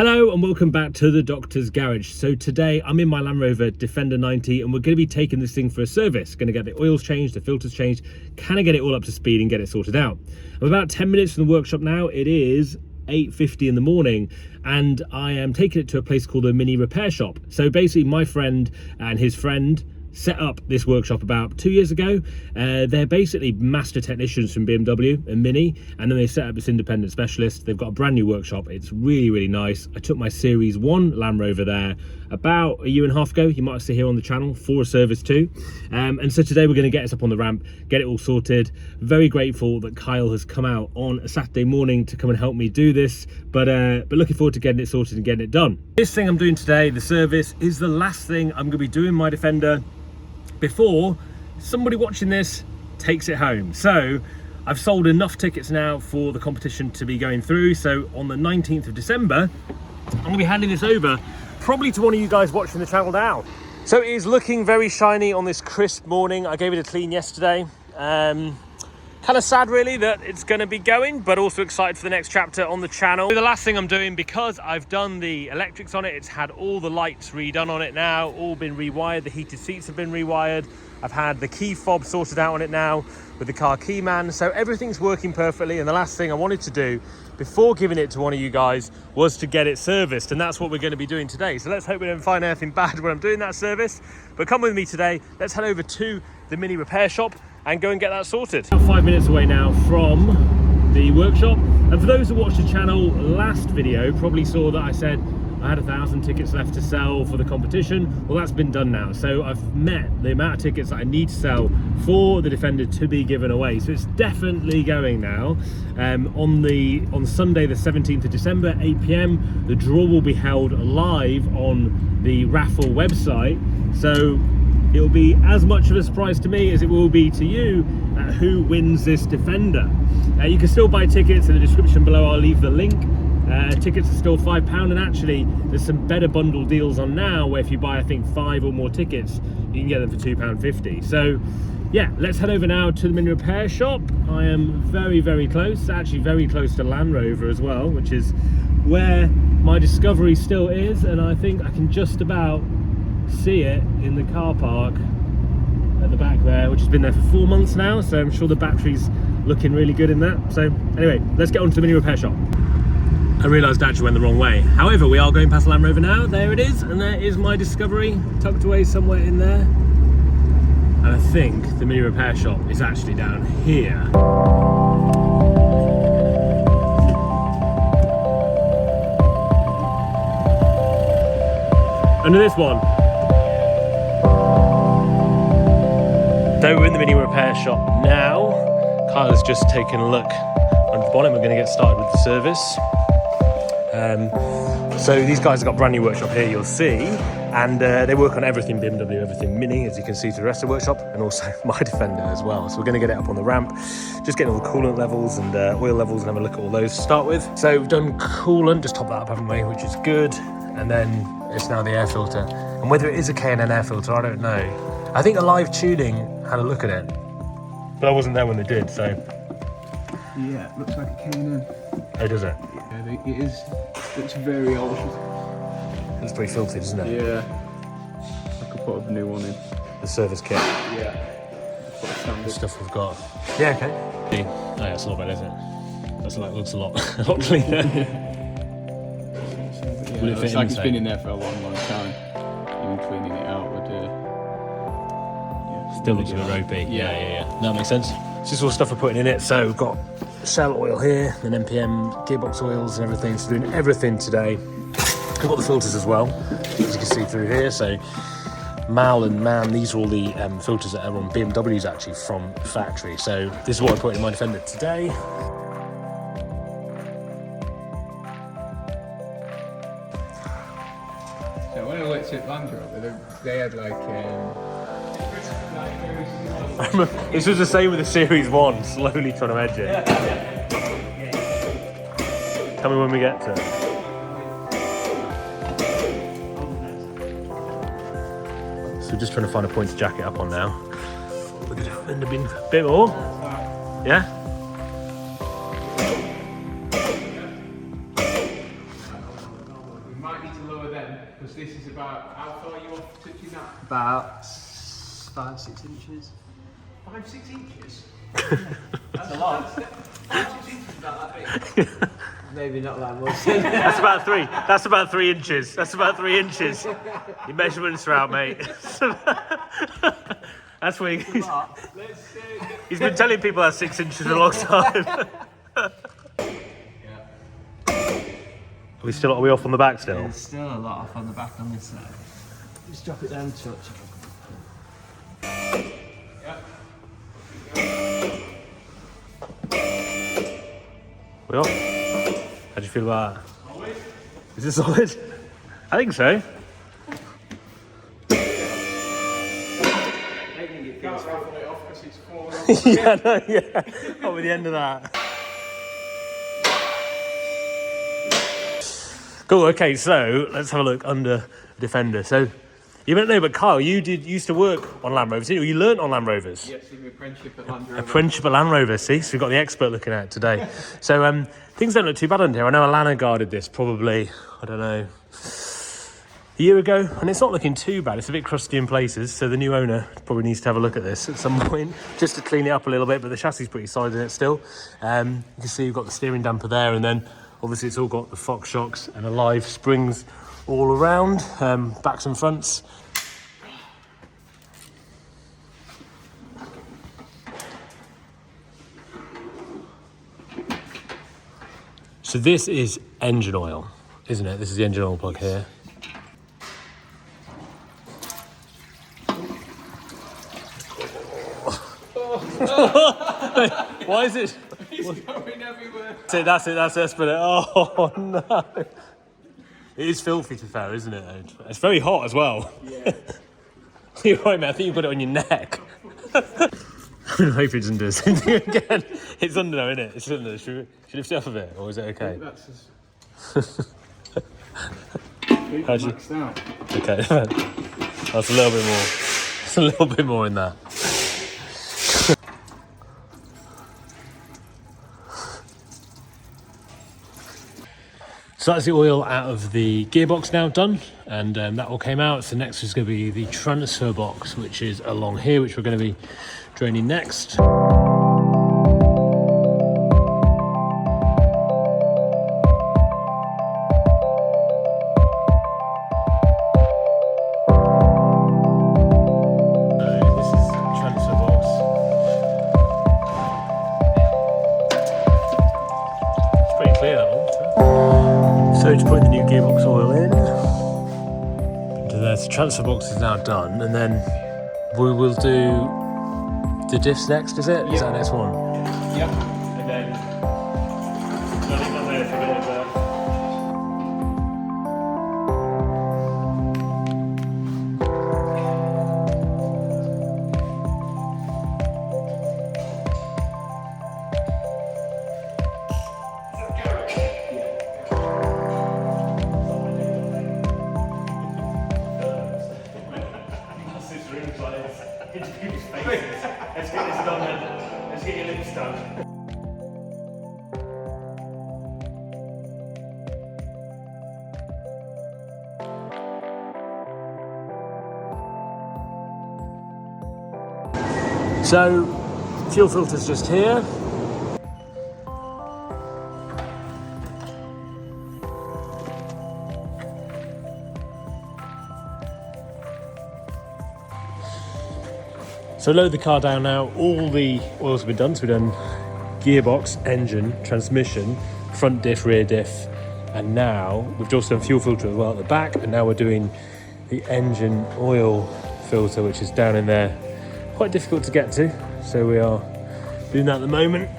Hello and welcome back to the Doctor's Garage. So today I'm in my Land Rover Defender 90 and we're going to be taking this thing for a service. Going to get the oils changed, the filters changed, kind of get it all up to speed and get it sorted out. I'm about 10 minutes from the workshop now. It is 8:50 in the morning and I am taking it to a place called a mini repair shop. So basically my friend and his friend set up this workshop about 2 years ago. They're basically master technicians from BMW and Mini, and then they set up this independent specialist. They've got a brand new workshop. It's really, really nice. I took my Series 1 Land Rover there about a year and a half ago. You might have seen here on the channel for a service too. And so today we're going to get us up on the ramp, get it all sorted. Very grateful that Kyle has come out on a Saturday morning to come and help me do this, but looking forward to getting it sorted and getting it done. This thing I'm doing today, the service, is the last thing I'm going to be doing my Defender before somebody watching this takes it home. So I've sold enough tickets now for the competition to be going through. So on the 19th of December, I'm gonna be handing this over probably to one of you guys watching the channel now. So it is looking very shiny on this crisp morning. I gave it a clean yesterday. Kind of sad really that it's going to be going, but also excited for the next chapter on the channel. The last thing I'm doing, because I've done the electrics on it, it's had all the lights redone on it now, all been rewired, the heated seats have been rewired. I've had the key fob sorted out on it now with the car key man, so everything's working perfectly. And the last thing I wanted to do before giving it to one of you guys was to get it serviced, and that's what we're going to be doing today. So let's hope we don't find anything bad when I'm doing that service, but come with me today. Let's head over to the mini repair shop and go and get that sorted. About 5 minutes away now from the workshop, and for those who watched the channel last video probably saw that I said I had 1,000 tickets left to sell for the competition. Well, that's been done now, so I've met the amount of tickets that I need to sell for the Defender to be given away, so it's definitely going now. On Sunday the 17th of December, 8 PM, the draw will be held live on the raffle website, so it'll be as much of a surprise to me as it will be to you who wins this Defender. You can still buy tickets in the description below. I'll leave the link. Tickets are still £5, and actually there's some better bundle deals on now where if you buy I think 5 or more tickets you can get them for £2.50. So yeah, let's head over now to the mini repair shop. I am very, very close, actually very close to Land Rover as well, which is where my Discovery still is, and I think I can just about see it in the car park at the back there, which has been there for 4 months now, so I'm sure the battery's looking really good in that. So anyway, let's get on to the mini repair shop. I realised I actually went the wrong way. However, we are going past Land Rover now. There it is, and there is my Discovery tucked away somewhere in there. And I think the mini repair shop is actually down here. Under this one. So we're in the mini repair shop now. Kyle has just taken a look under the bonnet. We're going to get started with the service. So these guys have got a brand new workshop here, you'll see, and they work on everything BMW, everything Mini, as you can see through the rest of the workshop, and also my Defender as well. So we're going to get it up on the ramp, just getting all the coolant levels and oil levels and have a look at all those to start with. So we've done coolant, just top that up, haven't we, which is good, and then it's now the air filter. And whether it is a K&N air filter, I don't know. I think a live tuning had a look at it, but I wasn't there when they did, so. Yeah, it looks like a K&N. Oh, does it? Yeah, it is. It's very old. It's pretty filthy, isn't it? Yeah. I could put a new one in. The service kit. Yeah. The stuff we've got. Yeah, okay. Oh yeah, it's a lot better, isn't it? That's like, looks a lot cleaner. It looks like it's been in there for a long, long time. Even cleaning it out would. Still looks a bit ropey. Yeah. That makes sense. This is all stuff we're putting in it. So we've got Shell oil here, and NPM gearbox oils and everything. So doing everything today. We've got the filters as well, as you can see through here. So Mal and Man, these are all the filters that are on BMWs actually from factory. So this is what I put in my Defender today. So when I looked at Land Rover, they had like. This was the same with the Series 1, slowly trying to edge it. Tell me when we get to it. So we're just trying to find a point to jack it up on now. Look at it, end up being a bit more. Yeah? might need to lower them because this is about, how far are you off touching that? About 5-6 inches. 5-6 inches? That's a lot. 5-6 inches about that big. Maybe not that much. That's about 3. That's about 3 inches. That's about 3 inches. Your measurements are out, mate. That's where he's been telling people that's 6 inches for a long time. Are we off on the back still? There's still a lot off on the back on this side. Just drop it down a touch. We off? How do you feel about that? Solid. Is it solid? I think so. I think it feels raffle it off because it's falling off. Yeah, no, yeah. What with the end of that? Cool, okay, so let's have a look under Defender. So, you don't know, but Kyle, you used to work on Land Rovers, didn't you? You learnt on Land Rovers? Yes, in my apprenticeship at Land Rover. Apprenticeship at Land Rover, see? So we've got the expert looking at it today. So things don't look too bad under here. I know Alana guarded this probably, I don't know, a year ago, and it's not looking too bad. It's a bit crusty in places, so the new owner probably needs to have a look at this at some point, just to clean it up a little bit, but the chassis is pretty solid in it still. You can see you've got the steering damper there, and then obviously it's all got the Fox shocks and alive springs all around, backs and fronts. So this is engine oil, isn't it? This is the engine oil plug here. Why is it? It's going everywhere. That's it, that's it. Oh no. It is filthy to fair, isn't it? It's very hot as well. Yeah. You're right, man. I think you put it on your neck. I hope it doesn't do the same thing again. It's under there, isn't it? It's under there. Should we lift it up a bit, or is it okay? That's just... How'd you... maxed out. Okay, that's a little bit more. It's a little bit more in there. So that's the oil out of the gearbox now done, and that all came out. So next is going to be the transfer box, which is along here, which we're going to be draining next. So to put the new gearbox oil in, the transfer box is now done, and then we will do the diffs next, is it? Is that the next one? Yep. And then running on there for a bit of Let's get this done then. Let's get your lips done. So, fuel filter's just here. So load the car down now. All the oils have been done. So we've done gearbox, engine, transmission, front diff, rear diff, and now we've also done fuel filter as well at the back, and now we're doing the engine oil filter, which is down in there. Quite difficult to get to, so we are doing that at the moment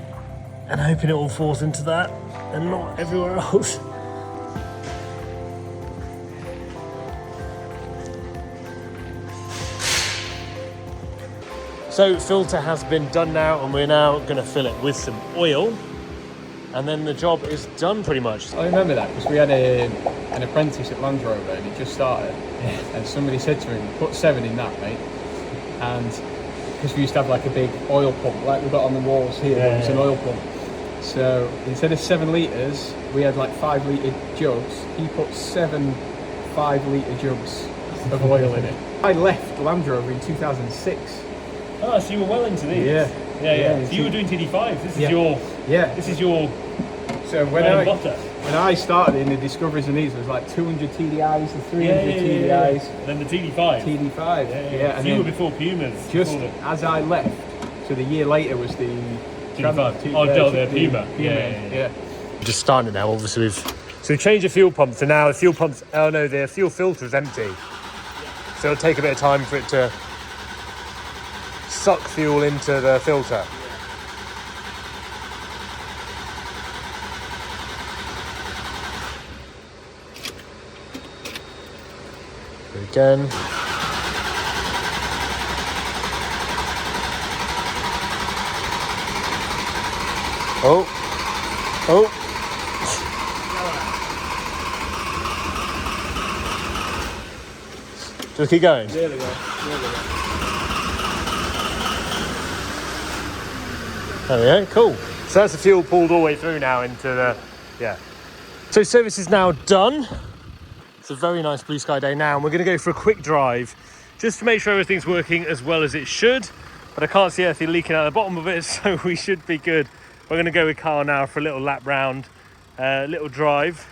and hoping it all falls into that and not everywhere else. So filter has been done now, and we're now going to fill it with some oil, and then the job is done pretty much. I remember that because we had an apprentice at Land Rover and he just started, and somebody said to him, put 7 in that, mate. And because we used to have like a big oil pump like we've got on the walls here, there was an oil pump, So instead of 7 litres, we had like 5 litre jugs. He put 7 5-litre jugs of oil in it. I left Land Rover in 2006. Oh, so you were well into these. Yeah. So you were doing TD5s. This is Yeah. your. Yeah. This is your. So when I started in the Discoveries and these, there was like 200 TDIs and 300 TDIs. And then the TD5. TD5. Yeah. And So you were then before Pumas. just before as I left, so the year later was the TD5. The Puma. Yeah. Just starting it now. Obviously, we've changed the fuel pump. So now the fuel pump's. Oh no, the fuel filter is empty. So it'll take a bit of time for it to suck fuel into the filter. Again. Oh. Just keep going. There we go. There we go, cool. So that's the fuel pulled all the way through now into the, So service is now done. It's a very nice blue sky day now, and we're gonna go for a quick drive just to make sure everything's working as well as it should. But I can't see anything leaking out the bottom of it, so we should be good. We're gonna go with Kyle now for a little lap round, little drive.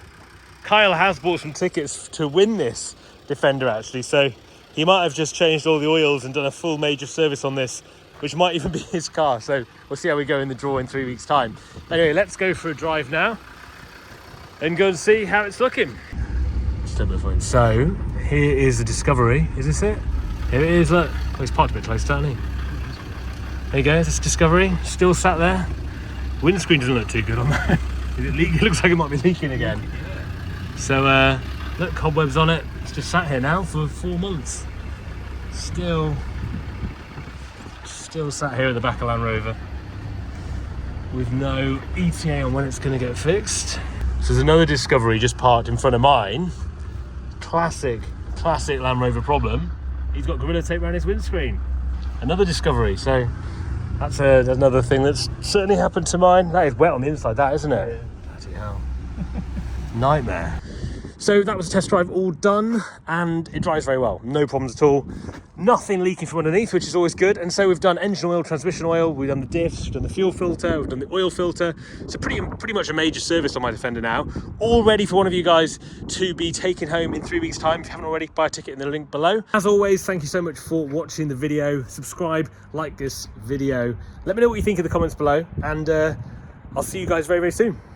Kyle has bought some tickets to win this Defender actually, so he might have just changed all the oils and done a full major service on this, which might even be his car. So we'll see how we go in the draw in 3 weeks' time. Anyway, let's go for a drive now and go and see how it's looking. So here is the Discovery. Is this it? Here it is, look. Oh, he's parked a bit close, hasn't he? There you go, this is Discovery, still sat there. Windscreen doesn't look too good on that. It looks like it might be leaking again. So look, cobwebs on it. It's just sat here now for 4 months. Still sat here at the back of Land Rover with no ETA on when it's going to get fixed. So there's another Discovery just parked in front of mine. Classic Land Rover problem. He's got Gorilla Tape around his windscreen. Another Discovery. So that's another thing that's certainly happened to mine. That is wet on the inside, that, isn't it? Yeah. Bloody hell. Nightmare. So that was a test drive all done, and it drives very well, no problems at all. Nothing leaking from underneath, which is always good. And so we've done engine oil, transmission oil, we've done the diffs, we've done the fuel filter, we've done the oil filter. So pretty much a major service on my Defender now. All ready for one of you guys to be taken home in 3 weeks' time. If you haven't already, buy a ticket in the link below. As always, thank you so much for watching the video. Subscribe, like this video. Let me know what you think in the comments below, and I'll see you guys very, very soon.